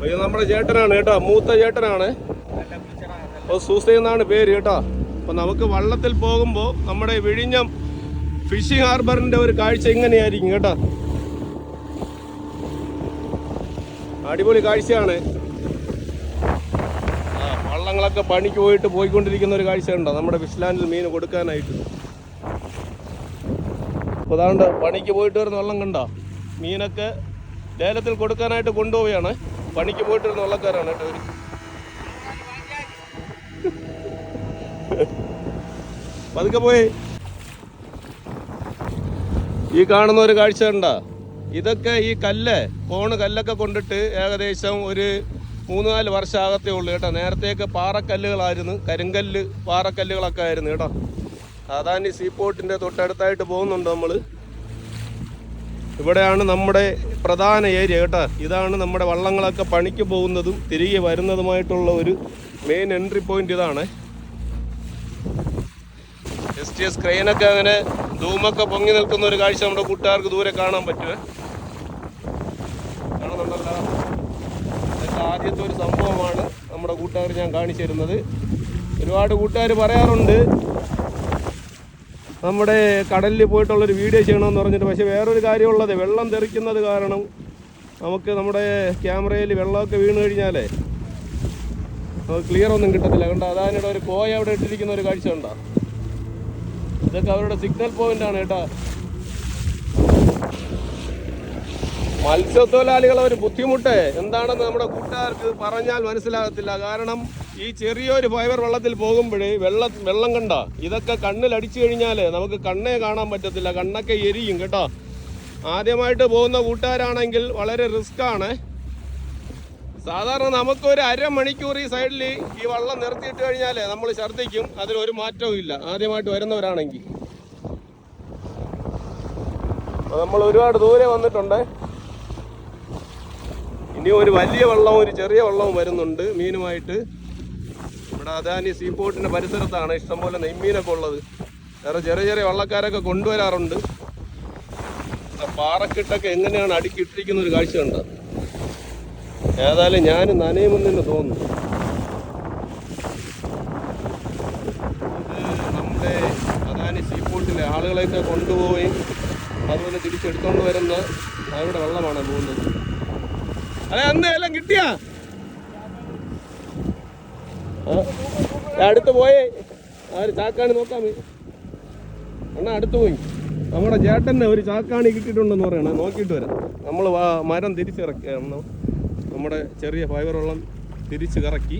ഇത് നമ്മുടെ ചേട്ടനാണ് കേട്ടോ, മൂത്ത ചേട്ടനാണ്. സൂസൈ എന്നാണ് പേര് കേട്ടോ. അപ്പം നമുക്ക് വള്ളത്തിൽ പോകുമ്പോൾ നമ്മുടെ വിഴിഞ്ഞം ഫിഷിംഗ് ഹാർബറിൻ്റെ ഒരു കാഴ്ച ഇങ്ങനെയായിരിക്കും കേട്ടോ. അടിപൊളി കാഴ്ചയാണ്. വള്ളങ്ങളൊക്കെ പണിക്ക് പോയിക്കൊണ്ടിരിക്കുന്ന ഒരു കാഴ്ച ഉണ്ടോ നമ്മുടെ ഫിഷ് ലാൻഡിൽ മീൻ കൊടുക്കാനായിട്ട്. അപ്പോൾ അതാണ്ട് പണിക്ക് പോയിട്ട് വരുന്ന വള്ളം കണ്ടോ, മീനൊക്കെ ലേലത്തിൽ കൊടുക്കാനായിട്ട് കൊണ്ടുപോവുകയാണ്. പണിക്ക് പോയിട്ട് വരുന്ന വള്ളക്കാരാണ് കേട്ടോ അവർ. പതുക്കെ പോയി. ഈ കാണുന്ന ഒരു കാഴ്ച ഉണ്ടോ, ഇതൊക്കെ ഈ കല്ലൊക്കെ കൊണ്ടിട്ട് ഏകദേശം ഒരു 3-4 വർഷമാകത്തേ ഉള്ളൂ കേട്ടോ. നേരത്തെയൊക്കെ പാറക്കല്ലുകളായിരുന്നു, കരിങ്കല്ല് പാറക്കല്ലുകളൊക്കെ ആയിരുന്നു കേട്ടോ. അദാനി സീപോർട്ടിൻ്റെ തൊട്ടടുത്തായിട്ട് പോകുന്നുണ്ട് നമ്മൾ. ഇവിടെയാണ് നമ്മുടെ പ്രധാന ഏരിയ കേട്ടോ. ഇതാണ് നമ്മുടെ വള്ളങ്ങളൊക്കെ പണിക്ക് പോകുന്നതും തിരികെ വരുന്നതുമായിട്ടുള്ള ഒരു മെയിൻ എൻട്രി പോയിന്റ് ഇതാണ്. STS ക്രെയിനൊക്കെ അങ്ങനെ ധൂമൊക്കെ പൊങ്ങി നിൽക്കുന്ന ഒരു കാഴ്ച നമ്മുടെ കൂട്ടുകാർക്ക് ദൂരെ കാണാൻ പറ്റുമേ. കാണുന്നുണ്ടല്ലോ, ഇതൊക്കെ ആദ്യത്തെ ഒരു സംഭവമാണ് നമ്മുടെ കൂട്ടുകാർ ഞാൻ കാണിച്ചു തരുന്നത്. ഒരുപാട് കൂട്ടുകാർ പറയാറുണ്ട് നമ്മുടെ കടലിൽ പോയിട്ടുള്ളൊരു വീഡിയോ ചെയ്യണമെന്ന് പറഞ്ഞിട്ട്. പക്ഷേ വേറൊരു കാര്യമുള്ളത്, വെള്ളം തെറിക്കുന്നത് കാരണം നമുക്ക് നമ്മുടെ ക്യാമറയിൽ വെള്ളമൊക്കെ വീണ് കഴിഞ്ഞാലേ നമുക്ക് ക്ലിയർ ഒന്നും കിട്ടത്തില്ല. കണ്ടോ, അതാനിടെ ഒരു കോയ അവിടെ ഇട്ടിരിക്കുന്ന ഒരു കാഴ്ച ഉണ്ടോ. ഇതൊക്കെ അവരുടെ സിഗ്നൽ പോയിന്റ് ആണ് കേട്ടോ. മത്സ്യത്തൊഴിലാളികളെ ഒരു ബുദ്ധിമുട്ട് എന്താണെന്ന് നമ്മുടെ കൂട്ടുകാർക്ക് പറഞ്ഞാൽ മനസ്സിലാകത്തില്ല. കാരണം ഈ ചെറിയൊരു ഫൈബർ വെള്ളത്തിൽ പോകുമ്പോഴേ വെള്ളം കണ്ട ഇതൊക്കെ കണ്ണിൽ അടിച്ചു കഴിഞ്ഞാൽ നമുക്ക് കണ്ണേ കാണാൻ പറ്റത്തില്ല, കണ്ണൊക്കെ എരിയും കേട്ടോ. ആദ്യമായിട്ട് പോകുന്ന കൂട്ടുകാരാണെങ്കിൽ വളരെ റിസ്ക് ആണ്. സാധാരണ നമുക്കൊരു അരമണിക്കൂർ ഈ സൈഡിൽ ഈ വള്ളം നിർത്തിയിട്ട് കഴിഞ്ഞാൽ നമ്മൾ ഛർദ്ദിക്കും, അതിലൊരു മാറ്റവും ഇല്ല ആദ്യമായിട്ട് വരുന്നവരാണെങ്കിൽ. നമ്മൾ ഒരുപാട് ദൂരെ വന്നിട്ടുണ്ട്. ഇനി ഒരു വലിയ വള്ളവും ഒരു ചെറിയ വള്ളവും വരുന്നുണ്ട് മീനുമായിട്ട്. ഇവിടെ അദാനി സീപോർട്ടിൻ്റെ പരിസരത്താണ് ഇഷ്ടംപോലെ നെയ്മീനൊക്കെ ഉള്ളത്. വേറെ ചെറിയ ചെറിയ വള്ളക്കാരൊക്കെ കൊണ്ടുവരാറുണ്ട്. പാറക്കെട്ടൊക്കെ എങ്ങനെയാണ് അടുക്കിയിട്ടിരിക്കുന്ന ഒരു കാഴ്ചയുണ്ട്. ഏതായാലും ഞാൻ നനയുമെന്ന് തോന്നുന്നു. ഇത് നമ്മുടെ അദാനി സീപോർട്ടിലെ ആളുകളെയൊക്കെ കൊണ്ടുപോവുകയും അതുപോലെ തിരിച്ചെടുത്തോണ്ട് വരുന്ന അവരുടെ വെള്ളമാണ് പോകുന്നത്. അതെ, അന്ന് എല്ലാം കിട്ടിയാ അടുത്ത് പോയേ ഒരു ചാക്കാണി നോക്കാം. അണ്ണാ അടുത്ത് പോയി നമ്മുടെ ചേട്ടൻ്റെ ഒരു ചാക്കാണി കിട്ടിയിട്ടുണ്ടെന്ന് പറയണേ, നോക്കിയിട്ട് വരാം. നമ്മൾ മരം തിരിച്ചിറക്കി, നമ്മുടെ ചെറിയ ഫൈബർ വെള്ളം തിരിച്ച് കറക്കി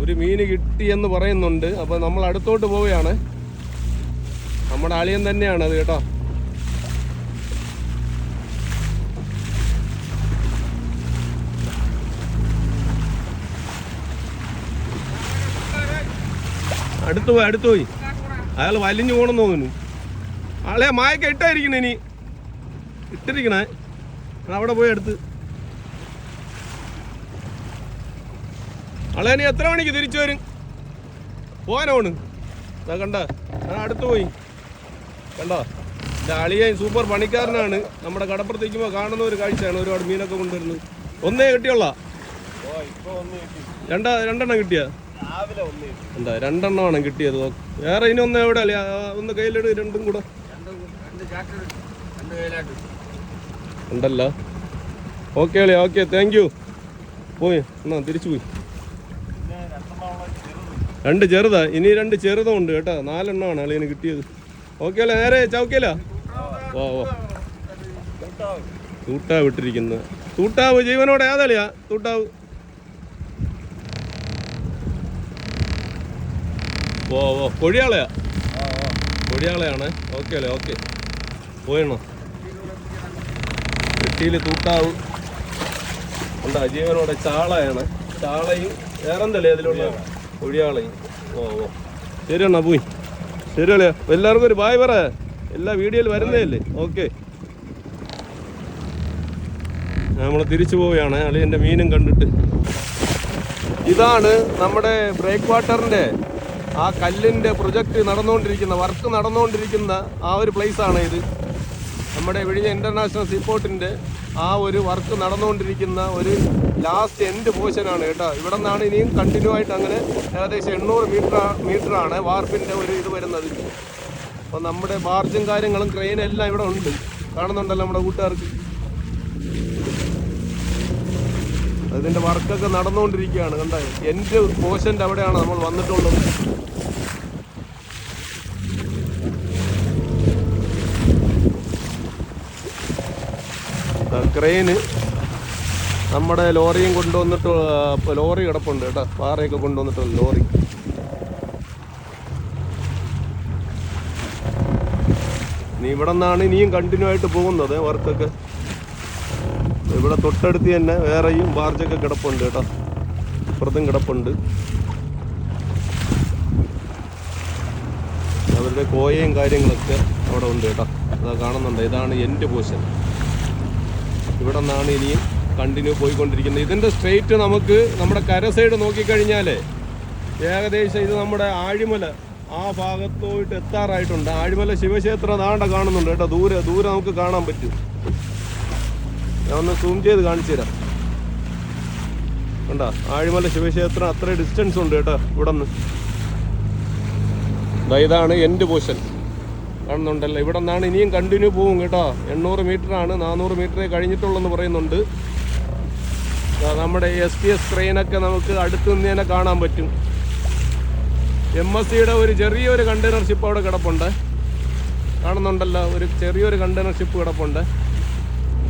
ഒരു മീന് കിട്ടിയെന്ന് പറയുന്നുണ്ട്. അപ്പോൾ നമ്മൾ അടുത്തോട്ട് പോവുകയാണ്. നമ്മുടെ അളിയൻ തന്നെയാണ് അത് കേട്ടോ. അടുത്ത് പോയി അയാൾ വലിഞ്ഞു പോകണമെന്ന് തോന്നുന്നു. ആളെ മായൊക്കെ ഇട്ടായിരിക്കണേ, ഇനി ഇട്ടിരിക്കണേ. അവിടെ പോയി അടുത്ത് ആളെ ഇനി എത്ര മണിക്ക് തിരിച്ചു വരും? പോകാനോണ് കണ്ട അടുത്ത് പോയി കണ്ടോ. എൻ്റെ അളിയൻ സൂപ്പർ പണിക്കാരനാണ്. നമ്മുടെ കടപ്പുറത്തേക്കുമ്പോൾ കാണുന്ന ഒരു കാഴ്ചയാണ്. ഒരുപാട് മീനൊക്കെ കൊണ്ടുവരുന്നത്. ഒന്നേ കിട്ടിയുള്ള രണ്ടെണ്ണം കിട്ടിയ എന്താ 2 എണ്ണമാണ് കിട്ടിയത്. വേറെ ഇനി ഒന്ന് എവിടെ അല്ലേ, ഒന്ന് കയ്യിലിട്, രണ്ടും കൂടെ ഉണ്ടല്ലോ. ഓക്കെ അല്ലേ, ഓക്കെ, താങ്ക് യു. പോയി എന്നാ തിരിച്ചു പോയി. 2 ചെറുതാ, ഇനി 2 ചെറുതും ഉണ്ട് കേട്ടോ. 4 എണ്ണമാണ് അളിയന് കിട്ടിയത്. ഓക്കെ അല്ലേ, നേരെ ചൗക്കയില്ല. ഓ തൂട്ടാവ് വിട്ടിരിക്കുന്നത്. തൂട്ടാവ് ജീവനോടെ ഏതാളിയാ തൂട്ടാവ്? കൊഴിയാളയാ, കൊഴിയാളയാണ്. ഓക്കെ അല്ലേ, ഓക്കെ. പോയണോ വെട്ടിയിൽ തൂട്ടാവ് ഉണ്ടാ ജീവനോടെ. ചാളയാണ്, ചാളയും വേറെന്തല്ലേ അതിലുള്ള കൊഴിയാളയും. ശരിയണ്ണാ, പോയി. ശരിയല്ലേ, എല്ലാവർക്കും ഒരു ബായ് പറ. എല്ലാ വീഡിയോയിൽ വരുന്നേ അല്ലേ. ഓക്കെ, നമ്മൾ തിരിച്ചു പോവുകയാണ് അളിയൻ്റെ മീനും കണ്ടിട്ട്. ഇതാണ് നമ്മുടെ ബ്രേക്ക് വാട്ടറിൻ്റെ ആ കല്ലിൻ്റെ പ്രൊജക്റ്റ് നടന്നുകൊണ്ടിരിക്കുന്ന, വർക്ക് നടന്നുകൊണ്ടിരിക്കുന്ന ആ ഒരു പ്ലേസാണ് ഇത്. നമ്മുടെ വിഴിഞ്ഞ ഇൻ്റർനാഷണൽ സീപോർട്ടിൻ്റെ ആ ഒരു വർക്ക് നടന്നുകൊണ്ടിരിക്കുന്ന ഒരു ലാസ്റ്റ് എൻഡ് പോർഷനാണ് കേട്ടോ. ഇവിടെ നിന്നാണ് ഇനിയും കണ്ടിന്യൂ ആയിട്ട് അങ്ങനെ ഏകദേശം 800 മീറ്ററാണ് വാർപ്പിൻ്റെ ഒരു ഇത് വരുന്നത്. അപ്പോൾ നമ്മുടെ ബാർജും കാര്യങ്ങളും ക്രെയിനും എല്ലാം ഇവിടെ ഉണ്ട്, കാണുന്നുണ്ടല്ലോ നമ്മുടെ കൂട്ടുകാർക്ക്. അതിൻ്റെ വർക്കൊക്കെ നടന്നുകൊണ്ടിരിക്കുകയാണ്. കണ്ടോ, എൻഡ് പോർഷൻ്റെ അവിടെയാണ് നമ്മൾ വന്നിട്ടുള്ളത്. ക്രെയിന് നമ്മുടെ ലോറിയും കൊണ്ടുവന്നിട്ട്, ലോറി കിടപ്പുണ്ട് കേട്ടോ, പാറയൊക്കെ കൊണ്ടുവന്നിട്ടുള്ള ലോറി. ഇവിടെ നിന്നാണ് ഇനിയും കണ്ടിന്യൂ ആയിട്ട് പോകുന്നത് വർക്കൊക്കെ. ഇവിടെ തൊട്ടടുത്ത് തന്നെ വേറെയും ബാർജൊക്കെ കിടപ്പുണ്ട് കേട്ടോ, അപ്പുറത്തും കിടപ്പുണ്ട്. അവരുടെ കോയയും കാര്യങ്ങളൊക്കെ അവിടെ ഉണ്ട് കേട്ടോ, അതാ കാണുന്നുണ്ട്. ഇതാണ് എൻഡ് പോർഷൻ. ഇവിടെ നിന്നാണ് ഇനിയും കണ്ടിന്യൂ പോയിക്കൊണ്ടിരിക്കുന്നത്. ഇതിൻ്റെ സ്ട്രെയിറ്റ് നമുക്ക് നമ്മുടെ കര സൈഡ് നോക്കിക്കഴിഞ്ഞാൽ ഏകദേശം ഇത് നമ്മുടെ ആഴിമല ആ ഭാഗത്തോട്ട് എത്താറായിട്ടുണ്ട്. ആഴിമല ശിവക്ഷേത്രം ദാണ്ട കാണുന്നുണ്ട് കേട്ടോ, ദൂരെ നമുക്ക് കാണാൻ പറ്റും. ഞാൻ ഒന്ന് സൂം ചെയ്ത് കാണിച്ചു തരാം. കണ്ടോ, ആഴിമല ശിവക്ഷേത്രം അത്ര ഡിസ്റ്റൻസ് ഉണ്ട് കേട്ടോ ഇവിടെ നിന്ന്. ഇതാണ് എൻഡ് പോർഷൻ കാണുന്നുണ്ടല്ലോ. ഇവിടെ നിന്നാണ് ഇനിയും കണ്ടിന്യൂ പോകും കേട്ടോ. 800 മീറ്ററാണ്, 400 മീറ്ററേ കഴിഞ്ഞിട്ടുള്ളെന്ന് പറയുന്നുണ്ട്. നമ്മുടെ SPS ക്രെയിനൊക്കെ നമുക്ക് അടുത്ത് നിന്ന് തന്നെ കാണാൻ പറ്റും. MSCയുടെ ഒരു ചെറിയൊരു കണ്ടെയ്നർ ഷിപ്പ് അവിടെ കിടപ്പുണ്ട്, കാണുന്നുണ്ടല്ലോ. ഒരു ചെറിയൊരു കണ്ടെയ്നർ ഷിപ്പ് കിടപ്പുണ്ട്.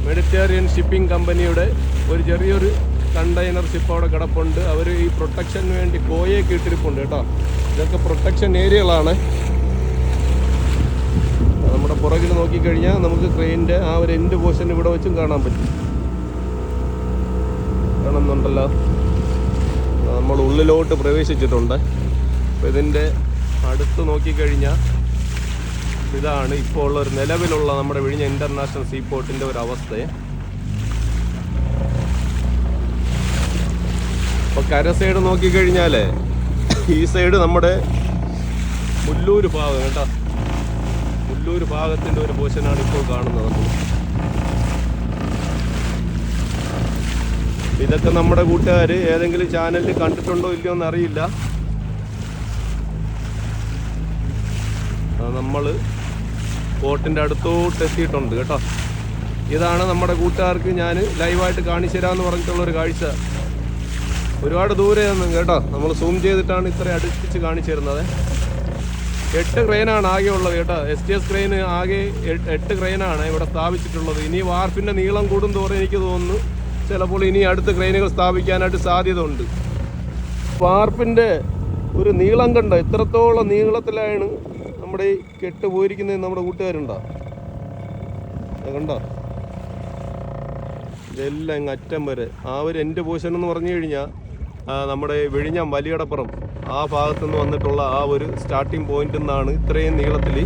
മെഡിറ്ററേനിയൻ ഷിപ്പിംഗ് കമ്പനിയുടെ ഒരു ചെറിയൊരു കണ്ടെയ്നർ ഷിപ്പ് അവിടെ കിടപ്പുണ്ട്. അവർ ഈ പ്രൊട്ടക്ഷന് വേണ്ടി കോയൊക്കെ ഇട്ടിരിപ്പുണ്ട് കേട്ടോ. ഇതൊക്കെ പ്രൊട്ടക്ഷൻ ഏരിയകളാണ്. നമ്മുടെ പുറകിൽ നോക്കിക്കഴിഞ്ഞാൽ നമുക്ക് ക്രെയിനിൻ്റെ ആ ഒരു എൻഡ് പോർഷൻ ഇവിടെ വെച്ചും കാണാൻ പറ്റും, കാണുന്നുണ്ടല്ലോ. നമ്മൾ ഉള്ളിലോട്ട് പ്രവേശിച്ചിട്ടുണ്ട്. അപ്പോൾ ഇതിൻ്റെ അടുത്ത് നോക്കിക്കഴിഞ്ഞാൽ ഇതാണ് ഇപ്പോൾ ഉള്ള ഒരു നിലവിലുള്ള നമ്മുടെ വിഴിഞ്ഞ ഇൻ്റർനാഷണൽ സീപോർട്ടിൻ്റെ ഒരു അവസ്ഥ. അപ്പോൾ കര സൈഡ് നോക്കിക്കഴിഞ്ഞാൽ ഈ സൈഡ് നമ്മുടെ മുല്ലൂർ ഭാഗം കേട്ടോ, മുല്ലൂർ ഭാഗത്തിൻ്റെ ഒരു പോർഷനാണ് ഇപ്പോൾ കാണുന്നത് നമ്മൾ. ഇതൊക്കെ നമ്മുടെ കൂട്ടുകാർ ഏതെങ്കിലും ചാനലിൽ കണ്ടിട്ടുണ്ടോ ഇല്ലയോ എന്നറിയില്ല. നമ്മൾ ബോട്ടിൻ്റെ അടുത്തോട്ട് എത്തിയിട്ടുണ്ട് കേട്ടോ. ഇതാണ് നമ്മുടെ കൂട്ടുകാർക്ക് ഞാൻ ലൈവായിട്ട് കാണിച്ചു തരാമെന്ന് പറഞ്ഞിട്ടുള്ളൊരു കാഴ്ച. ഒരുപാട് ദൂരെ ഒന്നും കേട്ടോ, നമ്മൾ സൂം ചെയ്തിട്ടാണ് ഇത്ര അടുപ്പിച്ച് കാണിച്ചു തരുന്നത്. 8 ക്രെയിനാണ് ആകെ ഉള്ളത് കേട്ടോ. SPS ക്രെയിന് ആകെ 8 ക്രെയിനാണ് ഇവിടെ സ്ഥാപിച്ചിട്ടുള്ളത്. ഇനി വാർപ്പിൻ്റെ നീളം കൂടുന്തോറും എനിക്ക് തോന്നുന്നു ചിലപ്പോൾ ഇനി അടുത്ത ക്രെയിനുകൾ സ്ഥാപിക്കാനായിട്ട് സാധ്യത ഉണ്ട്. വാർപ്പിൻ്റെ ഒരു നീളം കണ്ടോ, എത്രത്തോളം നീളത്തിലാണ് നമ്മുടെ ഈ കെട്ട് പോയിരിക്കുന്നത് നമ്മുടെ കൂട്ടുകാരുണ്ടോ, കണ്ടോ. ഇതെല്ലാം ഇങ്ങ് അറ്റം വരെ ആ ഒരു എൻഡ് പോർഷൻ എന്ന് പറഞ്ഞു കഴിഞ്ഞാൽ നമ്മുടെ വിഴിഞ്ഞം വലിയടപ്പുറം ആ ഭാഗത്തുനിന്ന് വന്നിട്ടുള്ള ആ ഒരു സ്റ്റാർട്ടിങ് പോയിന്റിൽ നിന്നാണ് ഇത്രയും നീളത്തിൽ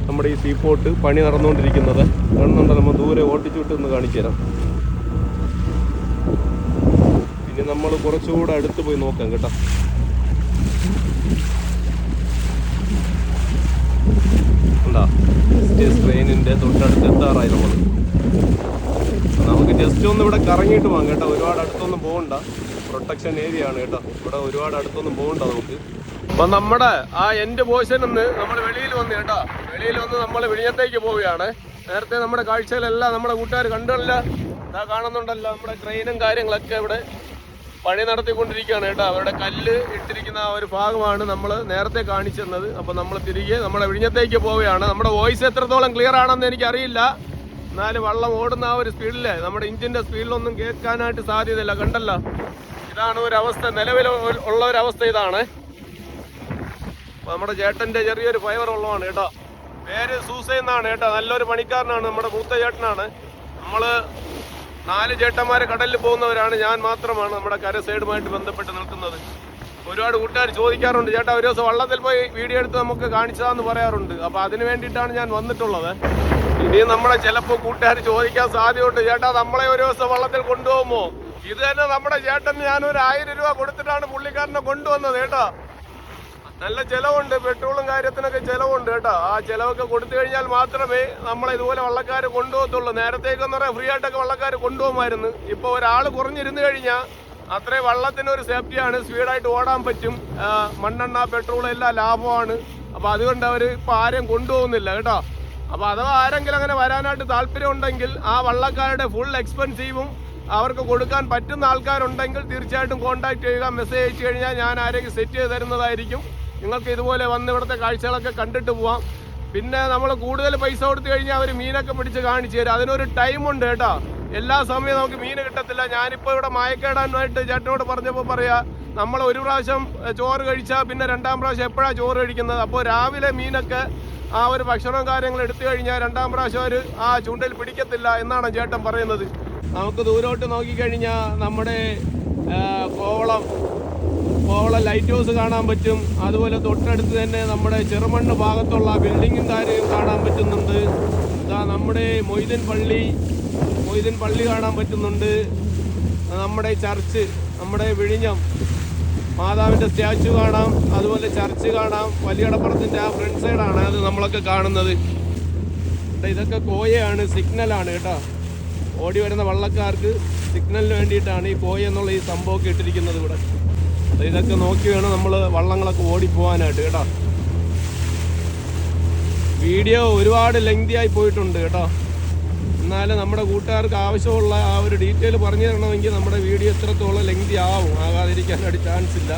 നമ്മുടെ ഈ സീപോർട്ട് പണി നടന്നുകൊണ്ടിരിക്കുന്നത്. കാണുന്നുണ്ടോ, നമ്മൾ ദൂരെ ഓട്ടിച്ചു വിട്ടെന്ന് കാണിച്ചു തരാം. ഇനി നമ്മൾ കുറച്ചുകൂടെ അടുത്ത് പോയി നോക്കാം കേട്ടോ. എന്താ ട്രെയിനിൻ്റെ തൊട്ടടുത്ത് എത്താറായി നമ്മൾ. നമുക്ക് ജസ്റ്റ് ഒന്ന് ഇവിടെ കറങ്ങിയിട്ട് പോകാം കേട്ടോ, ഒരുപാട് അടുത്തൊന്നും പോകണ്ട. പ്രൊട്ടക്ഷൻ ഏരിയ ആണ് കേട്ടോ, ഇവിടെ ഒരുപാട് അടുത്തൊന്നും പോകണ്ട നമുക്ക്. അപ്പം നമ്മുടെ ആ എൻഡ് പോർഷൻ നിന്ന് നമ്മൾ വെളിയിൽ വന്ന് കേട്ടോ, വെളിയിൽ വന്ന് നമ്മൾ വിഴിഞ്ഞത്തേക്ക് പോവുകയാണ്. നേരത്തെ നമ്മുടെ കാഴ്ചകളെല്ലാം നമ്മുടെ കൂട്ടുകാർ കണ്ടല്ല, ഇതാ കാണുന്നുണ്ടല്ലോ. നമ്മുടെ ട്രെയിനും കാര്യങ്ങളൊക്കെ ഇവിടെ പണി നടത്തിക്കൊണ്ടിരിക്കുകയാണ് കേട്ടോ. അവരുടെ കല്ല് ഇട്ടിരിക്കുന്ന ആ ഒരു ഭാഗമാണ് നമ്മൾ നേരത്തെ കാണിച്ചു തന്നത്. അപ്പോൾ നമ്മൾ തിരികെ നമ്മുടെ വിഴിഞ്ഞത്തേക്ക് പോവുകയാണ്. നമ്മുടെ വോയിസ് എത്രത്തോളം ക്ലിയർ ആണെന്ന് എനിക്കറിയില്ല, എന്നാലും വെള്ളം ഓടുന്ന ആ ഒരു സ്പീഡില് നമ്മുടെ ഇഞ്ചിന്റെ സ്പീഡിലൊന്നും കേൾക്കാനായിട്ട് സാധ്യതയില്ല. കണ്ടല്ലോ, ഇതാണ് ഒരു അവസ്ഥ, നിലവിൽ ഉള്ള ഒരു അവസ്ഥ ഇതാണ്. അപ്പോൾ നമ്മുടെ ചേട്ടൻ്റെ ചെറിയൊരു ഫൈവർ ഉള്ളതാണ് കേട്ടോ. പേര് സൂസ എന്നാണ് കേട്ടോ, നല്ലൊരു പണിക്കാരനാണ്, നമ്മുടെ മൂത്ത ചേട്ടനാണ്. നമ്മൾ 4 ചേട്ടന്മാരെ കടലിൽ പോകുന്നവരാണ്, ഞാൻ മാത്രമാണ് നമ്മുടെ കര സൈഡുമായിട്ട് ബന്ധപ്പെട്ട് നിൽക്കുന്നത്. ഒരുപാട് കൂട്ടുകാർ ചോദിക്കാറുണ്ട്, ചേട്ടാ ഒരു ദിവസം വള്ളത്തിൽ പോയി വീഡിയോ എടുത്ത് നമുക്ക് കാണിച്ചതാന്ന് പറയാറുണ്ട്. അപ്പോൾ അതിന് വേണ്ടിയിട്ടാണ് ഞാൻ വന്നിട്ടുള്ളത്. ഇനി നമ്മളെ ചിലപ്പോൾ കൂട്ടുകാർ ചോദിക്കാൻ സാധ്യതയുണ്ട്, ചേട്ടാ നമ്മളെ ഒരു ദിവസം വള്ളത്തിൽ കൊണ്ടുപോകുമോ? ഇത് തന്നെ നമ്മുടെ ചേട്ടന് ഞാനൊരു 1000 രൂപ കൊടുത്തിട്ടാണ് പുള്ളിക്കാരനെ കൊണ്ടുവന്നത് കേട്ടോ. നല്ല ചെലവുണ്ട്, പെട്രോളും കാര്യത്തിനൊക്കെ ചെലവുണ്ട് കേട്ടോ. ആ ചെലവൊക്കെ കൊടുത്തു കഴിഞ്ഞാൽ മാത്രമേ നമ്മളെ ഇതുപോലെ വള്ളക്കാർ കൊണ്ടുപോകത്തുള്ളൂ. നേരത്തേക്കെന്ന് പറയാൻ ഫ്രീ ആയിട്ടൊക്കെ വള്ളക്കാർ കൊണ്ടുപോകുമായിരുന്നു. ഇപ്പോൾ ഒരാൾ കുറഞ്ഞിരുന്നു കഴിഞ്ഞാൽ അത്രയും വള്ളത്തിന് ഒരു സേഫ്റ്റിയാണ്, സ്പീഡായിട്ട് ഓടാൻ പറ്റും. മണ്ണെണ്ണ പെട്രോൾ എല്ലാം ലാഭമാണ്. അപ്പോൾ അതുകൊണ്ട് അവർ ഇപ്പോൾ ആരെയും കൊണ്ടുപോകുന്നില്ല കേട്ടോ. അപ്പോൾ അഥവാ ആരെങ്കിലും അങ്ങനെ വരാനായിട്ട് താല്പര്യം ഉണ്ടെങ്കിൽ ആ വള്ളക്കാരുടെ ഫുൾ എക്സ്പെൻസീവും അവർക്ക് കൊടുക്കാൻ പറ്റുന്ന ആൾക്കാരുണ്ടെങ്കിൽ തീർച്ചയായിട്ടും കോൺടാക്ട് ചെയ്യുക. മെസ്സേജ് അയച്ചു കഴിഞ്ഞാൽ ഞാൻ ആരെങ്കിലും സെറ്റ് ചെയ്ത് തരുന്നതായിരിക്കും. നിങ്ങൾക്ക് ഇതുപോലെ വന്ന് ഇവിടുത്തെ കാഴ്ചകളൊക്കെ കണ്ടിട്ട് പോവാം. പിന്നെ നമ്മൾ കൂടുതൽ പൈസ കൊടുത്തു കഴിഞ്ഞാൽ അവർ മീനൊക്കെ പിടിച്ച് കാണിച്ചു തരും. അതിനൊരു ടൈമുണ്ട് കേട്ടോ. എല്ലാ സമയവും നമുക്ക് മീൻ കിട്ടത്തില്ല. ഞാനിപ്പോൾ ഇവിടെ മായക്കേടാനായിട്ട് ചേട്ടനോട് പറഞ്ഞപ്പോൾ പറയാ, നമ്മൾ ഒരു പ്രാവശ്യം ചോറ് കഴിച്ചാൽ പിന്നെ രണ്ടാം പ്രാവശ്യം എപ്പോഴാണ് ചോറ് കഴിക്കുന്നത്. അപ്പോൾ രാവിലെ മീനൊക്കെ ആ ഒരു ഭക്ഷണവും കാര്യങ്ങൾ എടുത്തു കഴിഞ്ഞാൽ രണ്ടാം പ്രാവശ്യം അവർ ആ ചൂണ്ടയിൽ പിടിക്കത്തില്ല എന്നാണ് ചേട്ടൻ പറയുന്നത്. നമുക്ക് ദൂരോട്ട് നോക്കിക്കഴിഞ്ഞാൽ നമ്മുടെ കോവളം ലൈറ്റ് ഹൗസ് കാണാൻ പറ്റും. അതുപോലെ തൊട്ടടുത്ത് തന്നെ നമ്മുടെ ചെറുമണ്ണ് ഭാഗത്തുള്ള ബിൽഡിങ്ങും കാര്യവും കാണാൻ പറ്റുന്നുണ്ട്. നമ്മുടെ മൊയ്തീൻ പള്ളി കാണാൻ പറ്റുന്നുണ്ട്. നമ്മുടെ ചർച്ച്, നമ്മുടെ വിഴിഞ്ഞം മാതാവിൻ്റെ സ്റ്റാച്ചു കാണാം. അതുപോലെ ചർച്ച് കാണാം. വലിയടപ്പുറത്തിൻ്റെ ആ ഫ്രണ്ട് സൈഡാണ് അത് നമ്മളൊക്കെ കാണുന്നത്. ഇതൊക്കെ കോയയാണ്, സിഗ്നലാണ് കേട്ടോ. ഓടി വരുന്ന വള്ളക്കാർക്ക് സിഗ്നലിന് വേണ്ടിയിട്ടാണ് ഈ കോയ എന്നുള്ള ഈ സംഭവമൊക്കെ ഇട്ടിരിക്കുന്നത് ഇവിടെ. ഇതൊക്കെ നോക്കി വേണം നമ്മൾ വള്ളങ്ങളൊക്കെ ഓടിപ്പോവാനായിട്ട് കേട്ടോ. വീഡിയോ ഒരുപാട് ലെങ്തി ആയി പോയിട്ടുണ്ട് കേട്ടോ. എന്നാലും നമ്മുടെ കൂട്ടുകാർക്ക് ആവശ്യമുള്ള ആ ഒരു ഡീറ്റെയിൽ പറഞ്ഞു തരണമെങ്കിൽ നമ്മുടെ വീഡിയോ എത്രത്തോളം ലെങ്തി ആകാതിരിക്കാനായിട്ട് ചാൻസ് ഇല്ല.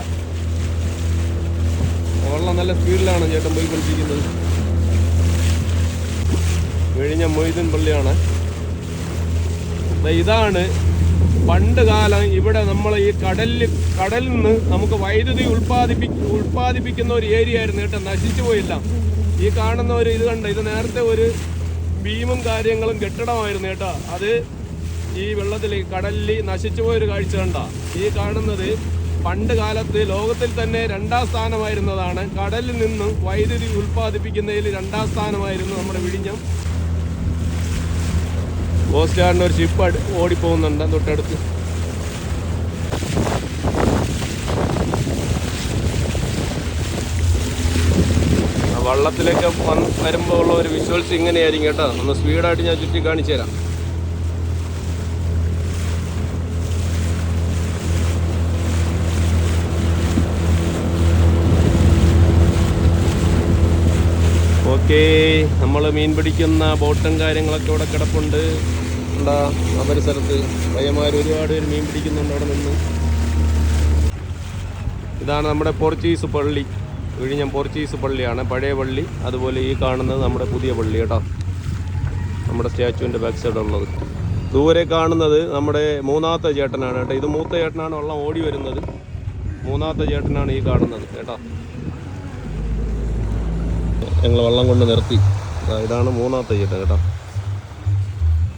വള്ളം നല്ല സ്പീഡിലാണ് ചേട്ടൻ പോയിക്കൊണ്ടിരിക്കുന്നത്. വിഴിഞ്ഞം മൊയ്തീൻ പള്ളിയാണ്. ഇതാണ് പണ്ട് കാലം ഇവിടെ നമ്മൾ ഈ കടലിൽ നിന്ന് നമുക്ക് വൈദ്യുതി ഉൽപ്പാദിപ്പിക്കുന്ന ഒരു ഏരിയ ആയിരുന്നു കേട്ടോ. നശിച്ചു പോയില്ല. ഈ കാണുന്ന ഒരു ഇത് കണ്ട, ഇത് നേരത്തെ ഒരു ബീമും കാര്യങ്ങളും കെട്ടിടമായിരുന്നു കേട്ടോ. അത് ഈ വെള്ളത്തിൽ കടലിൽ നശിച്ചു പോയൊരു കാഴ്ച കണ്ട. ഈ കാണുന്നത് പണ്ട് കാലത്ത് ലോകത്തിൽ തന്നെ 2ാം സ്ഥാനമായിരുന്നതാണ്. കടലിൽ നിന്ന് വൈദ്യുതി ഉൽപ്പാദിപ്പിക്കുന്നതിൽ 2ാം സ്ഥാനമായിരുന്നു നമ്മുടെ വിഴിഞ്ഞം. കോസ്റ്റ് ഗാർഡിന് ഒരു ഷിപ്പ് ഓടിപ്പോകുന്നുണ്ട് തൊട്ടടുത്ത്. വള്ളത്തിലേക്ക് വരുമ്പോൾ ഉള്ള ഒരു വിഷ്വൽസ് ഇങ്ങനെയായിരിക്കും കേട്ടോ. ഒന്ന് സ്പീഡായിട്ട് ഞാൻ ചുറ്റി കാണിച്ചു തരാം. ഓക്കെ, നമ്മൾ മീൻ പിടിക്കുന്ന ബോട്ടും കാര്യങ്ങളൊക്കെ ഇവിടെ കിടപ്പുണ്ട്. എന്താ ആ പരിസരത്ത് പയ്യന്മാർ ഒരുപാട് പേര് മീൻ പിടിക്കുന്നുണ്ട് അവിടെ നിന്ന്. ഇതാണ് നമ്മുടെ പോർച്ചുഗീസ് പള്ളി. വിഴിഞ്ഞം പോർച്ചുഗീസ് പള്ളിയാണ്, പഴയ പള്ളി. അതുപോലെ ഈ കാണുന്നത് നമ്മുടെ പുതിയ പള്ളി കേട്ടോ. നമ്മുടെ സ്റ്റാച്ചുവിൻ്റെ ബാക്ക് സൈഡ് ഉള്ളത്. ദൂരെ കാണുന്നത് നമ്മുടെ 3ാമത്തെ ചേട്ടനാണ് കേട്ടോ. ഇത് മൂത്ത ചേട്ടനാണ് വള്ളം ഓടി വരുന്നത്. 3ാമത്തെ ചേട്ടനാണ് ഈ കാണുന്നത് കേട്ടോ. ഞങ്ങൾ വള്ളം കൊണ്ട് നിർത്തി. ഇതാണ് 3ാമത്തെ ചേട്ടൻ കേട്ടോ.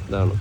ഇതാണ്